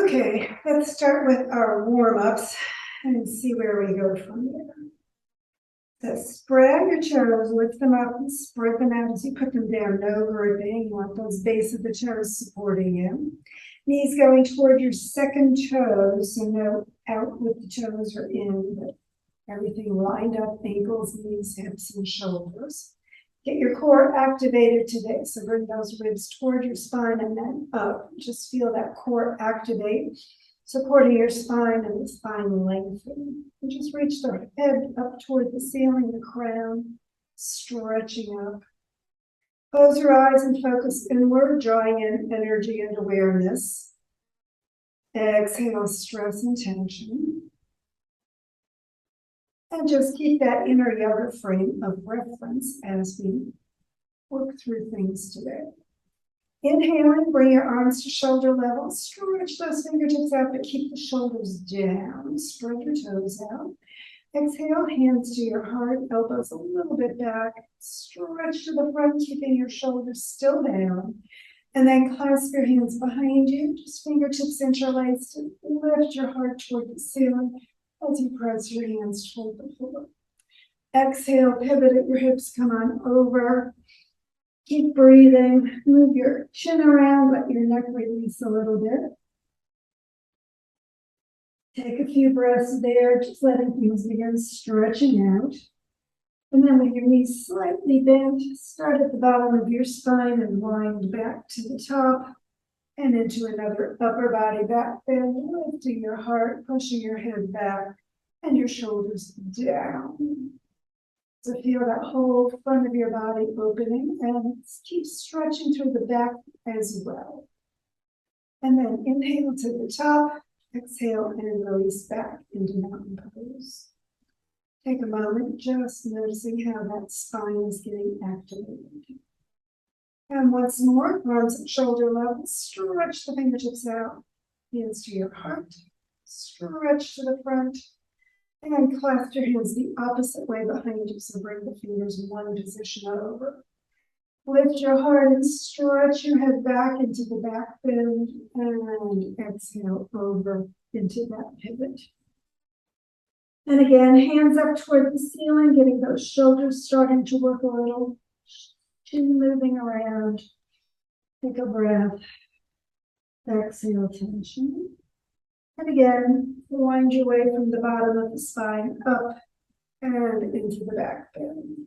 Okay, let's start with our warm-ups and see where we go from there. So spread your toes, lift them up and spread them out as you put them down. No gripping. You want those base of the toes supporting you. Knees going toward your second toes, so no out with the toes or in, but everything lined up, ankles, knees, hips, and shoulders. Get your core activated today. So bring those ribs toward your spine and then up. Just feel that core activate, supporting your spine and the spine lengthening. And just reach the head up toward the ceiling, the crown, stretching up. Close your eyes and focus inward, drawing in energy and awareness. Exhale, stress and tension. And just keep that inner yoga frame of reference as we work through things today. Inhaling, bring your arms to shoulder level. Stretch those fingertips out, but keep the shoulders down. Spread your toes out. Exhale, hands to your heart, elbows a little bit back. Stretch to the front, keeping your shoulders still down. And then clasp your hands behind you. Just fingertips interlaced and lift your heart toward the ceiling as you press your hands toward the floor. Exhale, pivot at your hips, come on over. Keep breathing. Move your chin around, let your neck release a little bit. Take a few breaths there, just letting things begin stretching out. And then with your knees slightly bent, start at the bottom of your spine and wind back to the top and into another upper body back bend, lifting your heart, pushing your head back and your shoulders down. So feel that whole front of your body opening and keep stretching through the back as well. And then inhale to the top, exhale and release back into mountain pose. Take a moment just noticing how that spine is getting activated. And once more, arms at shoulder level, stretch the fingertips out, hands to your heart, stretch to the front, and clasp your hands the opposite way behind you, so bring the fingers in one position over. Lift your heart and stretch your head back into the back bend, and exhale over into that pivot. And again, hands up toward the ceiling, getting those shoulders starting to work a little. Chin moving around. Take a breath. Exhale, tension. And again, wind your way from the bottom of the spine up and into the back bend.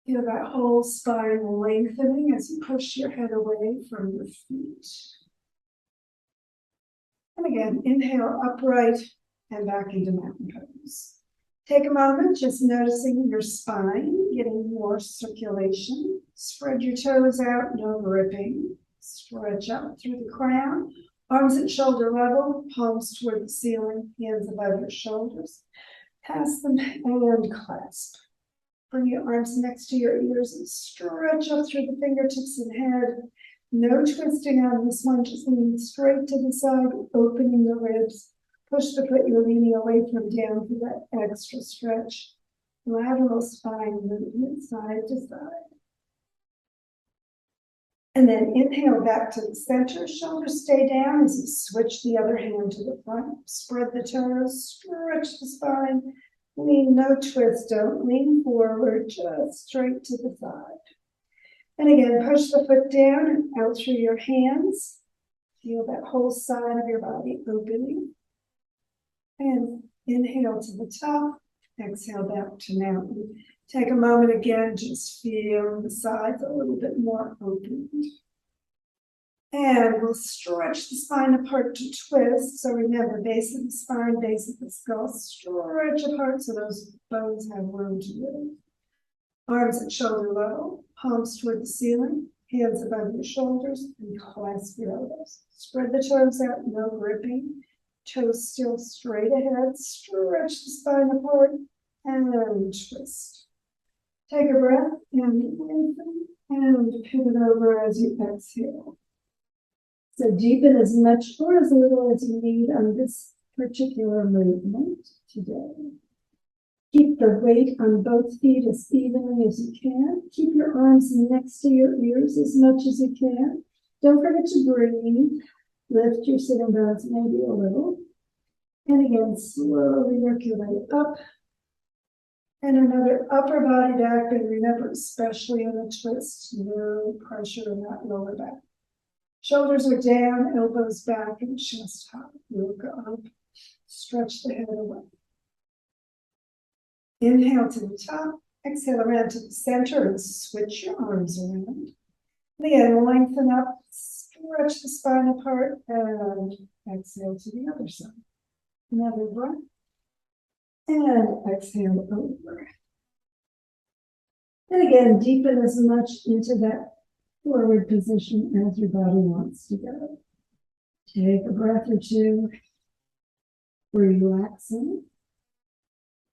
Feel that whole spine lengthening as you push your head away from your feet. And again, inhale upright and back into mountain pose. Take a moment just noticing your spine, getting more circulation. Spread your toes out, no gripping. Stretch up through the crown. Arms at shoulder level, palms toward the ceiling, hands above your shoulders. Pass them and clasp. Bring your arms next to your ears and stretch up through the fingertips and head. No twisting on this one, just leaning straight to the side, opening the ribs. Push the foot you're leaning away from down for that extra stretch. Lateral spine movement, side to side. And then inhale back to the center. Shoulders stay down as you switch the other hand to the front. Spread the toes, stretch the spine. Lean, no twist, don't lean forward, just straight to the side. And again, push the foot down and out through your hands. Feel that whole side of your body opening. And inhale to the top, exhale back to mountain. Take a moment again, just feel the sides a little bit more opened. And we'll stretch the spine apart to twist. So remember, base of the spine, base of the skull, stretch apart so those bones have room to move. Arms at shoulder level, palms toward the ceiling, hands above your shoulders, and clasp your elbows. Spread the toes out, no gripping. Toes still straight ahead. Stretch the spine apart and twist. Take a breath and lengthen and pivot over as you exhale. So deepen as much or as little as you need on this particular movement today. Keep the weight on both feet as evenly as you can. Keep your arms next to your ears as much as you can. Don't forget to breathe. Lift your sitting bones maybe a little. And again, slowly work your way up. And another upper body back bend. Remember, especially in the twist, no pressure in that lower back. Shoulders are down, elbows back, and chest high. Look up, stretch the head away. Inhale to the top, exhale around to the center and switch your arms around. Again, lengthen up, stretch the spine apart, and exhale to the other side. Another breath. And exhale over. And again, deepen as much into that forward position as your body wants to go. Take a breath or two, relaxing.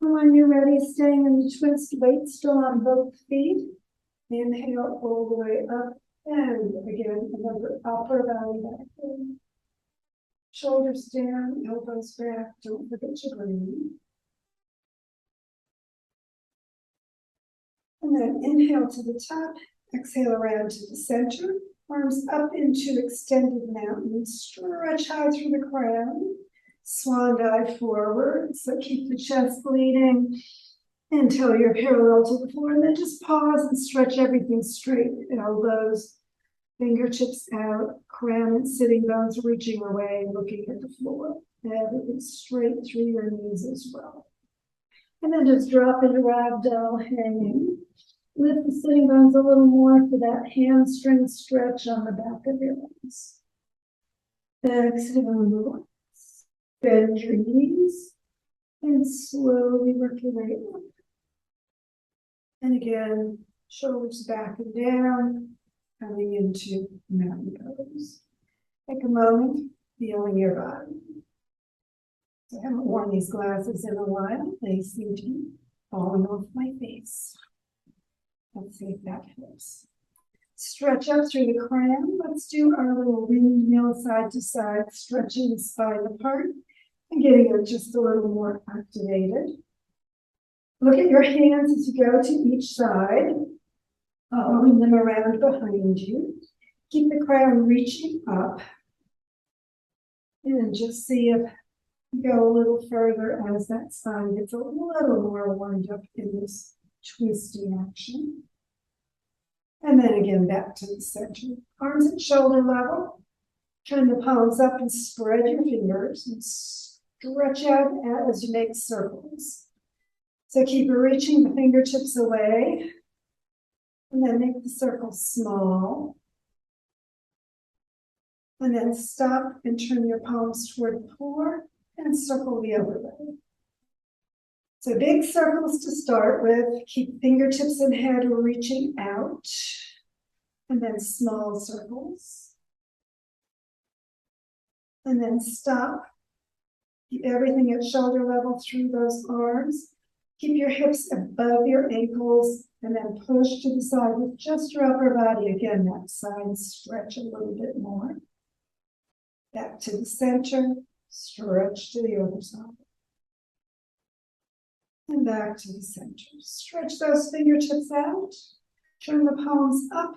And when you're ready, staying in the twist, weight still on both feet. Inhale all the way up, and again, another upper belly back in. Shoulders down, elbows back, don't forget to breathe. And then inhale to the top, exhale around to the center, arms up into extended mountain, stretch high through the crown, swan dive forward, so keep the chest bleeding until you're parallel to the floor, and then just pause and stretch everything straight, elbows, fingertips out, crown and sitting bones reaching away, looking at the floor, everything straight through your knees as well. And then just drop into ragdoll hanging. Lift the sitting bones a little more for that hamstring stretch on the back of your legs. Exhale and relax. Bend your knees and slowly work your way up. And again, shoulders back and down, coming into mountain pose. Take a moment, feeling your body. I haven't worn these glasses in a while. They seem to be falling off my face. Let's see if that helps. Stretch up through the crown. Let's do our little windmill side to side, stretching the spine apart and getting it just a little more activated. Look at your hands as you go to each side, following them around behind you. Keep the crown reaching up. And just see if you go a little further as that spine gets a little more warmed up in this twisting action. And then again, back to the center. Arms at shoulder level. Turn the palms up and spread your fingers and stretch out as you make circles. So keep reaching the fingertips away. And then make the circle small. And then stop and turn your palms toward the floor and circle the other way. So big circles to start with. Keep fingertips and head reaching out. And then small circles. And then stop. Keep everything at shoulder level through those arms. Keep your hips above your ankles. And then push to the side with just your upper body. Again, that side stretch a little bit more. Back to the center. Stretch to the other side. And back to the center. Stretch those fingertips out. Turn the palms up.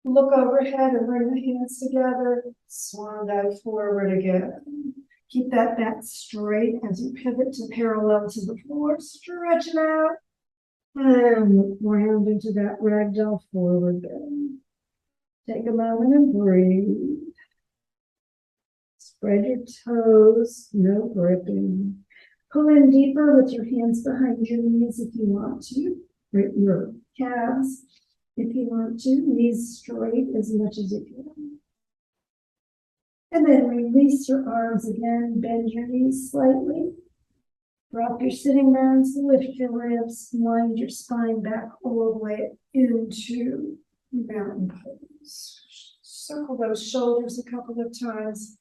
Look overhead and bring the hands together. Swan dive forward again. Keep that back straight as you pivot to parallel to the floor. Stretch it out. And round into that ragdoll forward bend. Take a moment and breathe. Spread your toes, no gripping. Pull in deeper with your hands behind your knees if you want to. Right, your calves if you want to. Knees straight as much as you can. And then release your arms again. Bend your knees slightly. Drop your sitting bones. Lift your ribs. Wind your spine back all the way into mountain pose. Circle those shoulders a couple of times.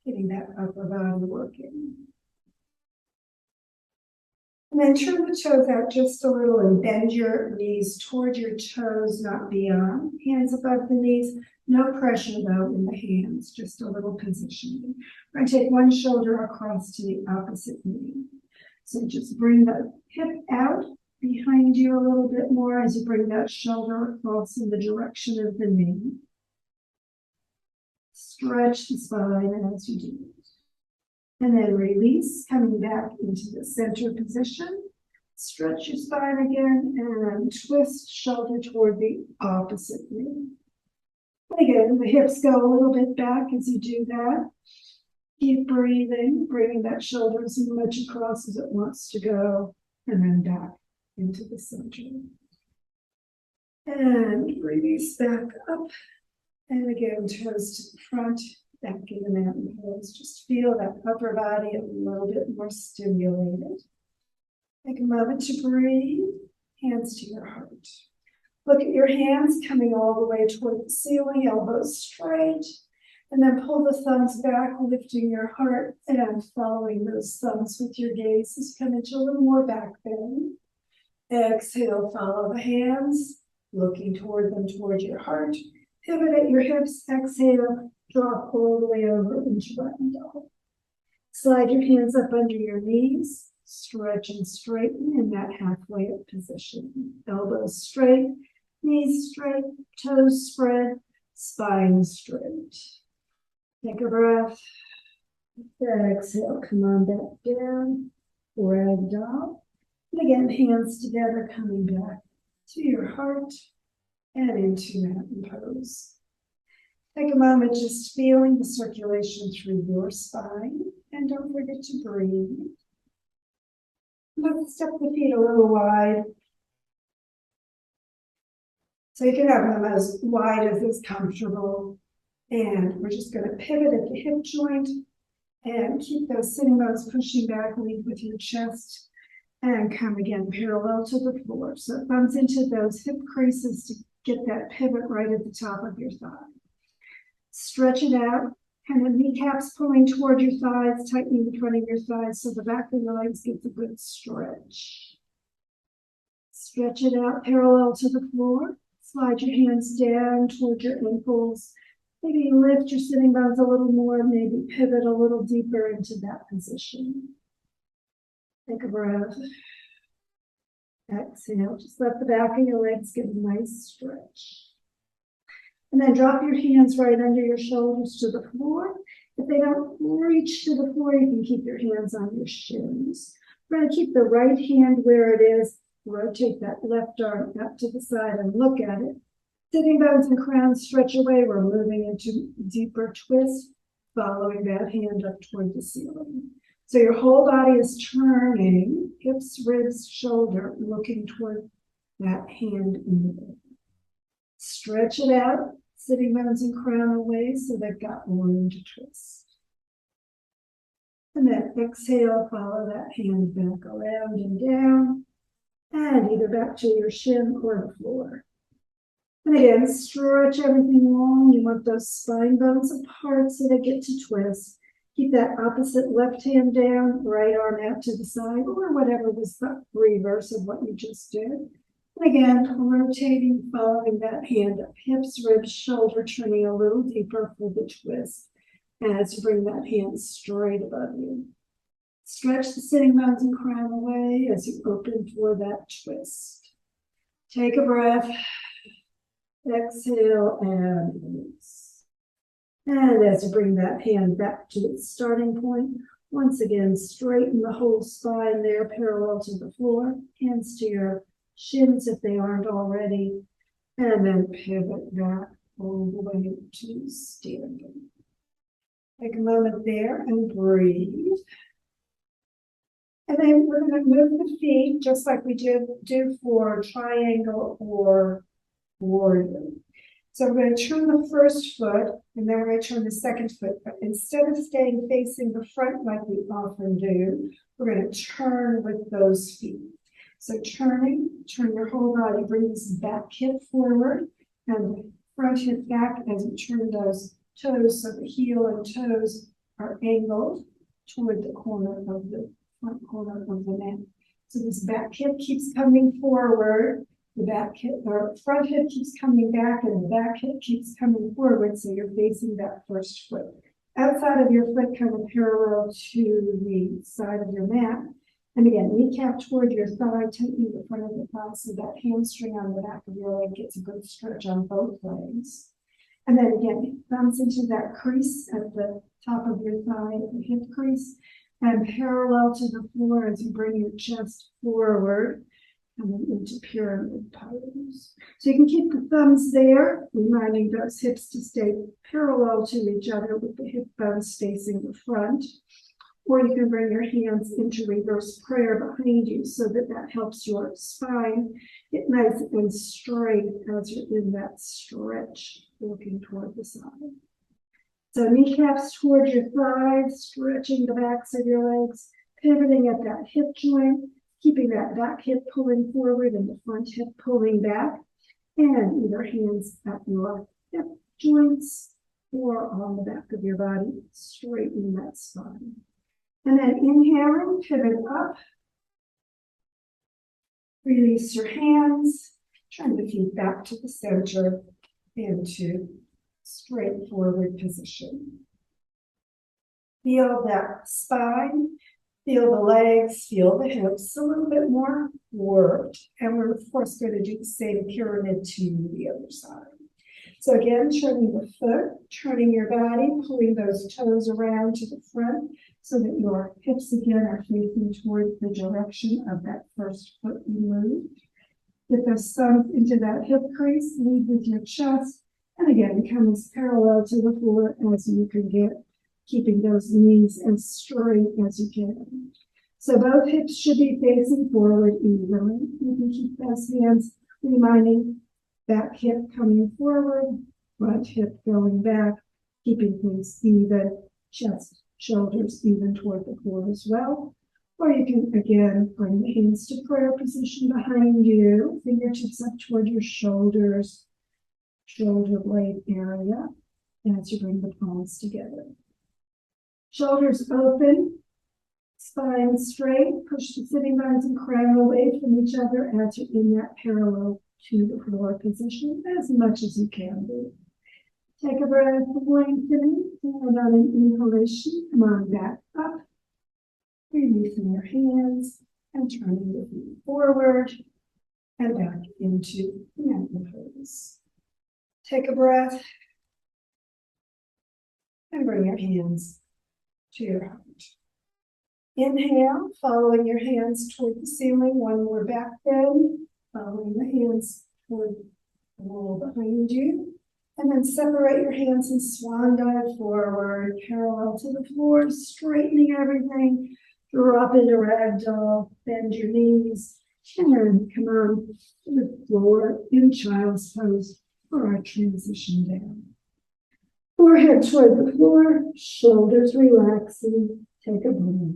Getting that upper body working. And then turn the toes out just a little and bend your knees toward your toes, not beyond. Hands above the knees. No pressure though in the hands, just a little positioning. We're going to take one shoulder across to the opposite knee. So just bring the hip out behind you a little bit more as you bring that shoulder across in the direction of the knee. Stretch the spine as you do it. And then release, coming back into the center position. Stretch your spine again and twist shoulder toward the opposite knee. And again, the hips go a little bit back as you do that. Keep breathing, bringing that shoulder as much across as it wants to go, and then back into the center. And release back up. And again, toes to the front, back in the mountain pose. Just feel that upper body a little bit more stimulated. Take a moment to breathe, hands to your heart. Look at your hands coming all the way toward the ceiling, elbows straight, and then pull the thumbs back, lifting your heart and following those thumbs with your gaze as you come into a little more back bend. Exhale, follow the hands, looking toward them, toward your heart. Pivot at your hips, exhale, drop all the way over into button dog. Slide your hands up under your knees, stretch and straighten in that halfway up position. Elbows straight, knees straight, toes spread, spine straight. Take a breath. Exhale, come on back down, ragdoll. And again, hands together, coming back to your heart and into mountain pose. Take a moment just feeling the circulation through your spine, and don't forget to breathe. Let's step the feet a little wide. So you can have them as wide as is comfortable. And we're just going to pivot at the hip joint and keep those sitting bones pushing back, lead with your chest, and come again parallel to the floor. So it thumbs into those hip creases to get that pivot right at the top of your thigh. Stretch it out, kind of kneecaps pulling toward your thighs, tightening the front of your thighs so the back of the legs gets a good stretch. Stretch it out parallel to the floor. Slide your hands down toward your ankles. Maybe lift your sitting bones a little more, maybe pivot a little deeper into that position. Take a breath. Exhale, just let the back of your legs get a nice stretch. And then drop your hands right under your shoulders to the floor. If they don't reach to the floor, you can keep your hands on your shins. We're going to keep the right hand where it is. Rotate that left arm out to the side and look at it. Sitting bones and crown stretch away. We're moving into deeper twist, following that hand up toward the ceiling. So your whole body is turning, hips, ribs, shoulder, looking toward that hand in the middle. Stretch it out, sitting bones and crown away so they've got room to twist. And then exhale, follow that hand back around and down, and either back to your shin or the floor. And again, stretch everything long. You want those spine bones apart so they get to twist. Keep that opposite left hand down, right arm out to the side, or whatever was the reverse of what you just did. And again, rotating, following that hand up, hips, ribs, shoulder, turning a little deeper for the twist as you bring that hand straight above you. Stretch the sitting bones and crown away as you open for that twist. Take a breath. Exhale and release. And as you bring that hand back to its starting point, once again, straighten the whole spine there, parallel to the floor. Hands to your shins if they aren't already. And then pivot back all the way to standing. Take a moment there and breathe. And then we're going to move the feet just like we do for triangle or warrior. So we're going to turn the first foot, and then we're going to turn the second foot. But instead of staying facing the front like we often do, we're going to turn with those feet. So turn your whole body, bring this back hip forward and the front hip back as you turn those toes so the heel and toes are angled toward the corner of the front corner of the mat. So this back hip keeps coming forward. The back hip or front hip keeps coming back and the back hip keeps coming forward, so you're facing that first foot. Outside of your foot, kind of parallel to the side of your mat. And again, kneecap toward your thigh, tightening the front of the thigh so that hamstring on the back of your leg gets a good stretch on both legs. And then again, thumbs into that crease at the top of your thigh, at the hip crease, and parallel to the floor as you bring your chest forward, coming into pyramid pose. So you can keep the thumbs there, reminding those hips to stay parallel to each other with the hip bones facing the front. Or you can bring your hands into reverse prayer behind you so that that helps your spine get nice and straight as you're in that stretch, looking toward the side. So kneecaps toward your thighs, stretching the backs of your legs, pivoting at that hip joint, keeping that back hip pulling forward and the front hip pulling back, and either hands at your hip joints or on the back of your body, straightening that spine. And then inhaling, pivot up, release your hands, turn the feet back to the center into straightforward position. Feel that spine, feel the legs, feel the hips a little bit more worked. And we're of course going to do the same pyramid to the other side. So again, turning the foot, turning your body, pulling those toes around to the front so that your hips again are facing toward the direction of that first foot you moved. Get those thumbs into that hip crease, lead with your chest, and again, come as parallel to the floor as you can get, keeping those knees as straight as you can. So both hips should be facing forward evenly. You can keep those hands reminding back hip coming forward, front hip going back, keeping things even, chest, shoulders even toward the floor as well. Or you can, again, bring the hands to prayer position behind you, fingertips up toward your shoulders, shoulder blade area, as you bring the palms together. Shoulders open, spine straight, push the sitting bones and crown away from each other as you're in that parallel to the floor position as much as you can do. Take a breath of lengthening, and on an inhalation, come on back up, releasing your hands and turning the feet forward and back into mountain pose. Take a breath and bring your hands to your heart. Inhale, following your hands toward the ceiling, one more back bend, following the hands toward the wall behind you. And then separate your hands and swan dive forward, parallel to the floor, straightening everything. Drop into ragdoll, bend your knees, and then come on to the floor in child's pose for our transition down. Forehead toward the floor, shoulders relaxing, take a breath.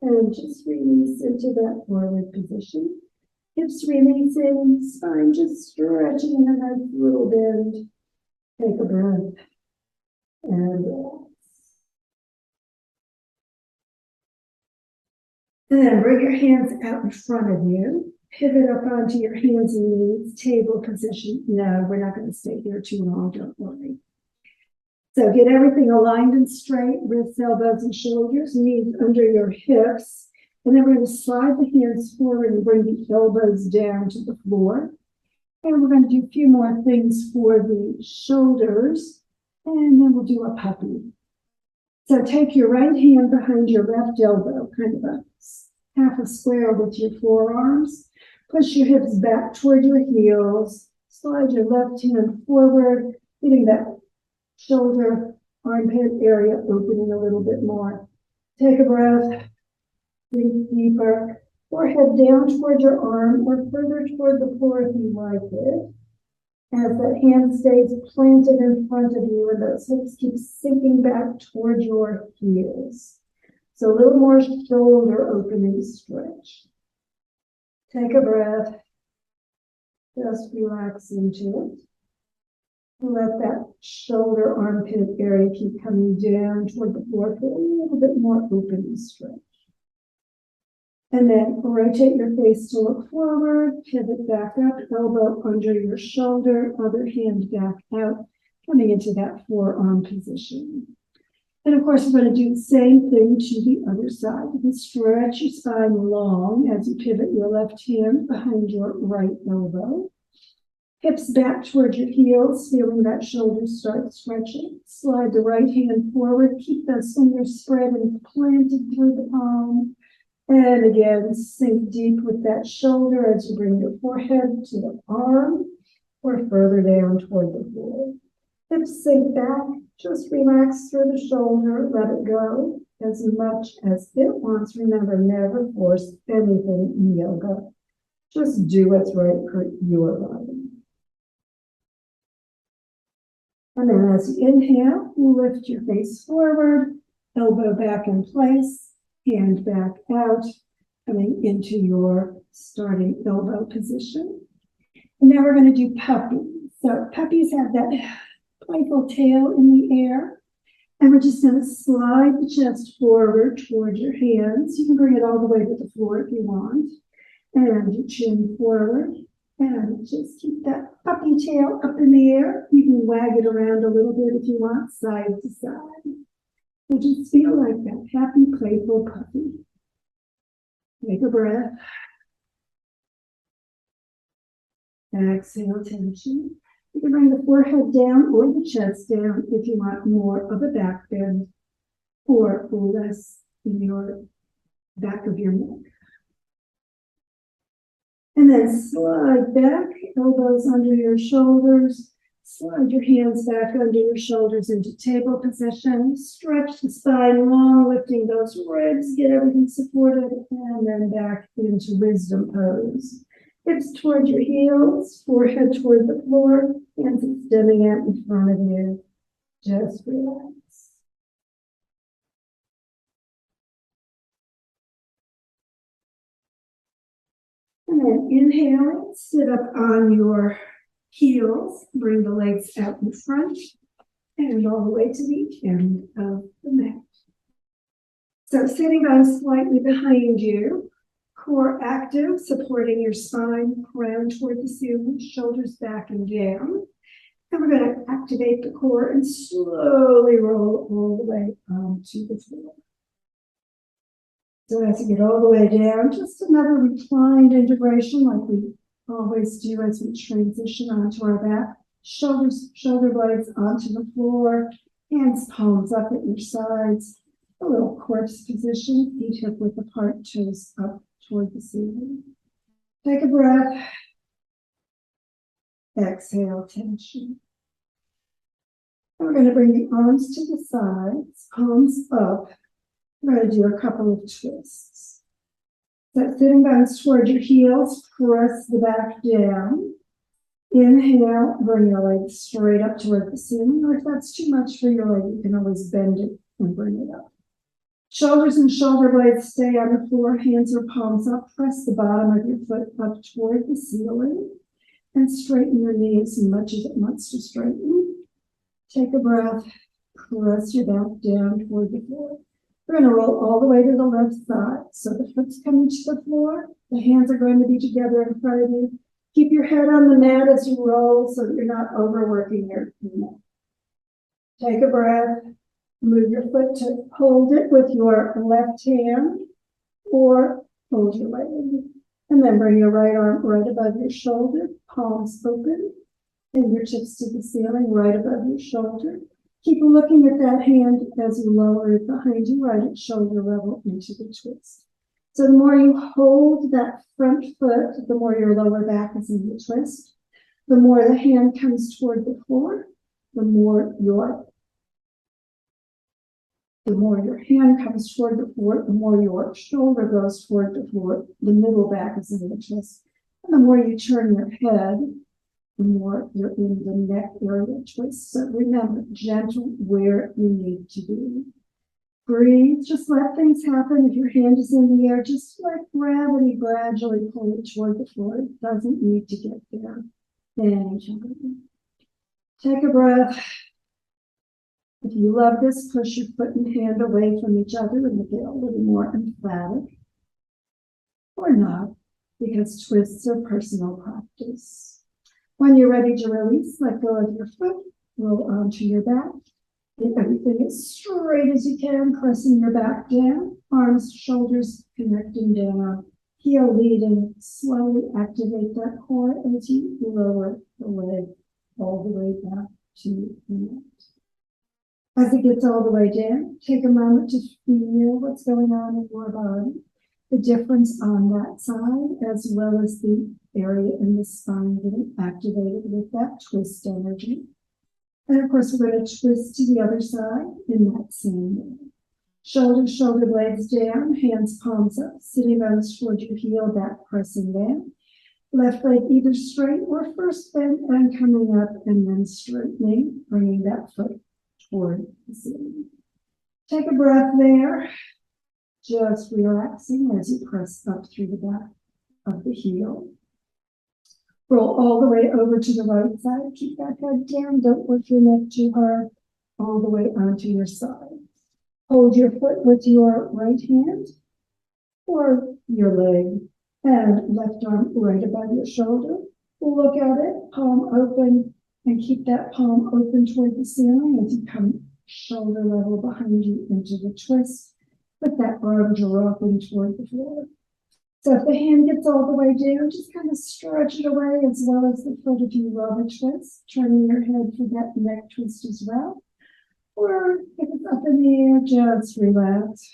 And just release into that forward position. Hips releasing, spine just stretching in a nice little bend. Take a breath and relax. And then bring your hands out in front of you. Pivot up onto your hands and knees, table position. No, we're not going to stay here too long, don't worry. So get everything aligned and straight, wrists, elbows, and shoulders, knees under your hips. And then we're going to slide the hands forward and bring the elbows down to the floor. And we're going to do a few more things for the shoulders, and then we'll do a puppy. So take your right hand behind your left elbow, kind of a half a square with your forearms. Push your hips back toward your heels. Slide your left hand forward, getting that shoulder, armpit area opening a little bit more. Take a breath, breathe deeper. Forehead down toward your arm or further toward the floor if you like it. As that hand stays planted in front of you and those hips keep sinking back toward your heels. So a little more shoulder opening stretch. Take a breath. Just relax into it. Let that shoulder armpit area keep coming down toward the floor for a little bit more open stretch. And then rotate your face to look forward, pivot back up, elbow under your shoulder, other hand back out, coming into that forearm position. And of course, we're going to do the same thing to the other side. You can stretch your spine long as you pivot your left hand behind your right elbow. Hips back toward your heels, feeling that shoulder start stretching. Slide the right hand forward, keep those fingers spread and planted through the palm. And again, sink deep with that shoulder as you bring your forehead to the arm or further down toward the floor. Hips sink back, just relax through the shoulder, let it go as much as it wants. Remember, never force anything in yoga. Just do what's right for your body. And then as you inhale, lift your face forward, elbow back in place, hand back out, coming into your starting elbow position. And now we're going to do puppy. So puppies have that playful tail in the air. And we're just going to slide the chest forward toward your hands. You can bring it all the way to the floor if you want. And your chin forward. And just keep that puppy tail up in the air. You can wag it around a little bit if you want, side to side. So just feel like that happy, playful puppy. Take a breath. Exhale, tension. You can bring the forehead down or the chest down if you want more of a back bend or less in your back of your neck. And then slide back, elbows under your shoulders. Slide your hands back under your shoulders into table position. Stretch the spine long, lifting those ribs, get everything supported, and then back into wisdom pose. Hips toward your heels, forehead toward the floor, hands extending out in front of you. Just relax. And then inhaling, sit up on your heels, bring the legs out in front and all the way to the end of the mat. So sitting bones slightly behind you, core active, supporting your spine, crown toward the ceiling, shoulders back and down. And we're going to activate the core and slowly roll all the way onto the floor. So as you get all the way down, just another reclined integration like we always do as we transition onto our back. Shoulder blades onto the floor, hands palms up at your sides, a little corpse position, feet hip width apart, toes up toward the ceiling. Take a breath. Exhale, tension. And we're going to bring the arms to the sides, palms up. We're going to do a couple of twists. So sitting bones toward your heels, press the back down. Inhale, bring your legs straight up toward the ceiling, or if that's too much for your leg, you can always bend it and bring it up. Shoulders and shoulder blades stay on the floor, hands or palms up, press the bottom of your foot up toward the ceiling, and straighten your knee as much as it wants to straighten. Take a breath, press your back down toward the floor. We're going to roll all the way to the left side. So the foot's coming to the floor. The hands are going to be together in front of you. Keep your head on the mat as you roll so that you're not overworking your neck. Take a breath. Move your foot to hold it with your left hand or hold your leg. And then bring your right arm right above your shoulder, palms open, fingertips to the ceiling right above your shoulder. Keep looking at that hand as you lower it behind you, right at shoulder level into the twist. So the more you hold that front foot, the more your lower back is in the twist. The more the hand comes toward the floor, the more your hand comes toward the floor, the more your shoulder goes toward the floor, the middle back is in the twist. And the more you turn your head, the more you're in the neck area twist. So remember, gentle where you need to be. Breathe, just let things happen. If your hand is in the air, just let gravity gradually pull it toward the floor. It doesn't need to get there. Then take a breath. If you love this, push your foot and hand away from each other and get a little more emphatic. Or not, because twists are personal practice. When you're ready to release, let go of your foot, roll onto your back. Get everything as straight as you can, pressing your back down, arms, shoulders connecting down, Heel leading, slowly activate that core as you lower the leg all the way back to the mat. As it gets all the way down, take a moment to feel what's going on in your body, the difference on that side, as well as the area in the spine getting activated with that twist energy. And of course, we're going to twist to the other side in that same way. Shoulder blades down, hands palms up, sitting bones toward your heel, back pressing down. Left leg either straight or first bent and coming up and then straightening, bringing that foot toward the ceiling. Take a breath there, just relaxing as you press up through the back of the heel. Roll all the way over to the right side. Keep that head down. Don't lift your neck too hard. All the way onto your side. Hold your foot with your right hand or your leg and left arm right above your shoulder. Look at it, palm open, and keep that palm open toward the ceiling as you come shoulder level behind you into the twist. With that arm dropping toward the floor. So if the hand gets all the way down, just kind of stretch it away as well as the foot if you love a twist, turning your head for that neck twist as well. Or if it's up in the air, just relax.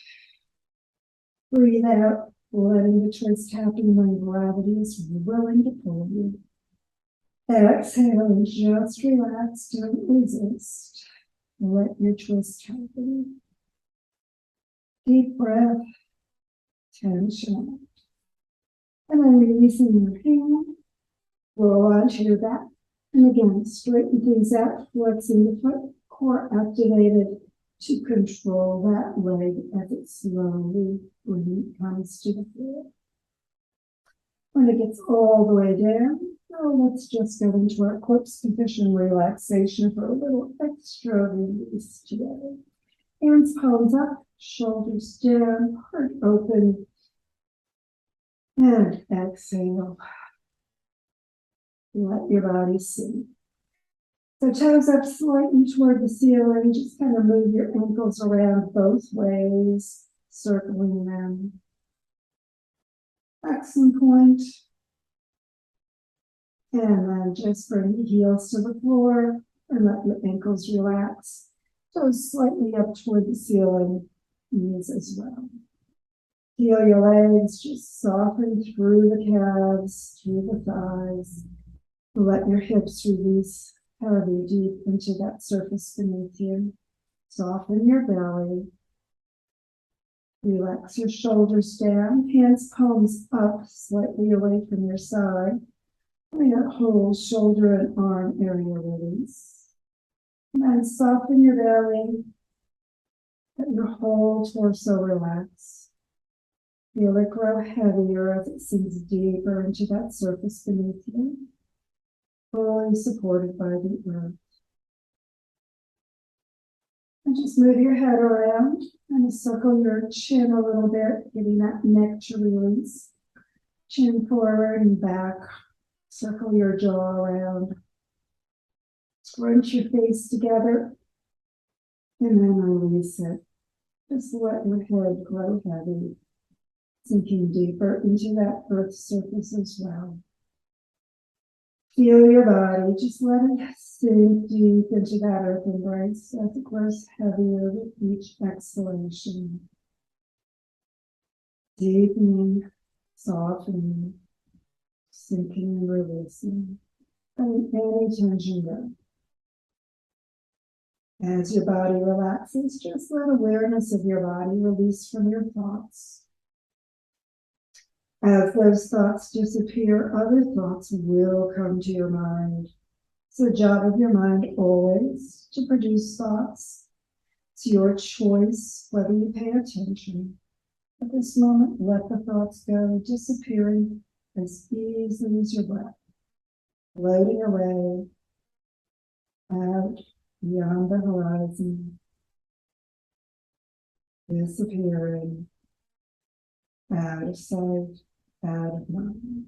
Breathe out, letting the twist happen when gravity is willing to pull you. Exhale and just relax, don't resist. Let your twist happen. Deep breath, tension. And then releasing your hand, roll onto your back. And again, straighten things out, flexing the foot, core activated to control that leg as it slowly comes to the floor. When it gets all the way down, let's just go into our corpse position relaxation for a little extra release together. Hands palms up, shoulders down, heart open, and exhale. Let your body sink. So toes up slightly toward the ceiling. Just kind of move your ankles around both ways, circling them. Flexion point. And then just bring the heels to the floor and let your ankles relax. Toes slightly up toward the ceiling, knees as well. Feel your legs just soften through the calves, through the thighs. Let your hips release heavy deep into that surface beneath you. Soften your belly. Relax your shoulders down, hands palms up, slightly away from your side. Bring that whole shoulder and arm area release. And then soften your belly. Let your whole torso relax. Feel it grow heavier as it sinks deeper into that surface beneath you, fully supported by the earth. And just move your head around and circle your chin a little bit, giving that neck to release. Chin forward and back. Circle your jaw around. Scrunch your face together. And then release it. Just let your head grow heavy, sinking deeper into that earth surface as well. Feel your body, just let it sink deep into that earth embrace as it grows heavier with each exhalation. Deepening, softening, sinking and releasing, and any tension go. As your body relaxes, just let awareness of your body release from your thoughts. As those thoughts disappear, other thoughts will come to your mind. It's the job of your mind always to produce thoughts. It's your choice whether you pay attention. At this moment, let the thoughts go, disappearing as easily as your breath, floating away out beyond the horizon, disappearing out of sight, out of mind.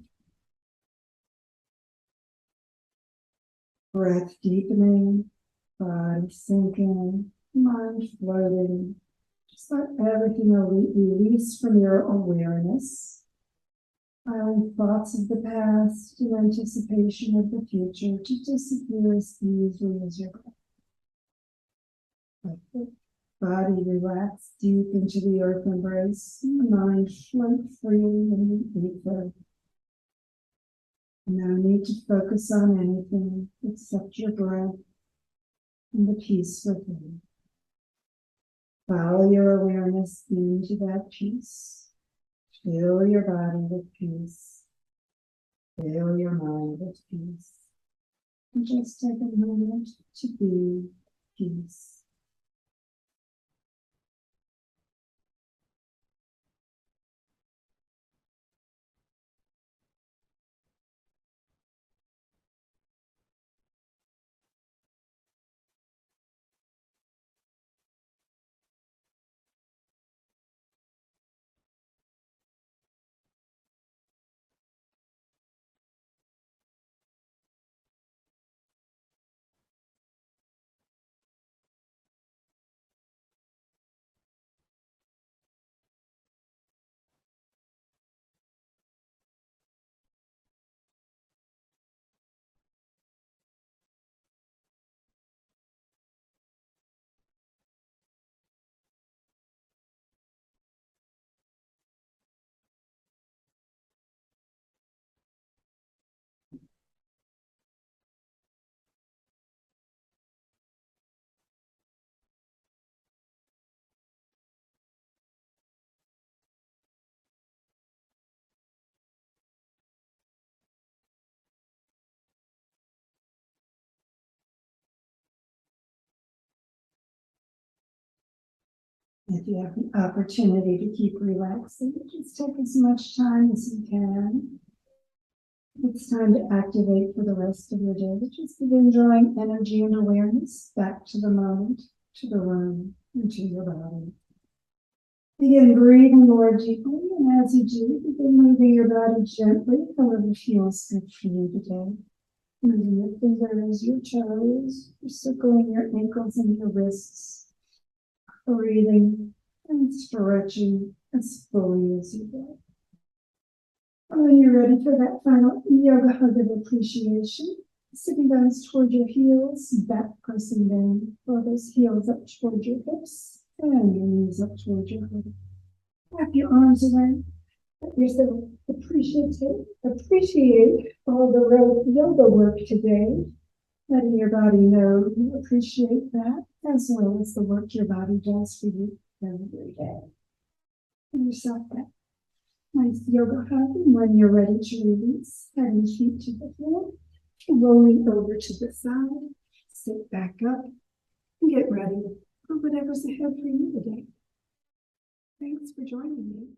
Breath deepening, body sinking, mind floating. Just let everything release from your awareness. Allowing thoughts of the past in anticipation of the future to disappear as easily as your breath. Let the body relax deep into the earth embrace, and the mind float freely in the ether. No need to focus on anything except your breath and the peace within. Follow your awareness into that peace. Fill your body with peace. Fill your mind with peace. And just take a moment to be peace. If you have the opportunity to keep relaxing, just take as much time as you can. It's time to activate for the rest of your day. Just begin drawing energy and awareness back to the moment, to the room, and to your body. Begin breathing more deeply, and as you do, begin moving your body gently, however feels good for you today. Moving your fingers, your toes, circling your ankles and your wrists. Breathing and stretching as fully as you go. And when you're ready for that final yoga hug of appreciation, sitting bones toward your heels, back pressing down, pull those heels up toward your hips, and your knees up toward your heart. Wrap your arms around. Let yourself appreciate all the yoga work today. Letting your body know you appreciate that, as well as the work your body does for you every day. Give yourself that nice yoga hug, and when you're ready to release, head and feet to the floor, rolling over to the side, sit back up, and get ready for whatever's ahead for you today. Thanks for joining me.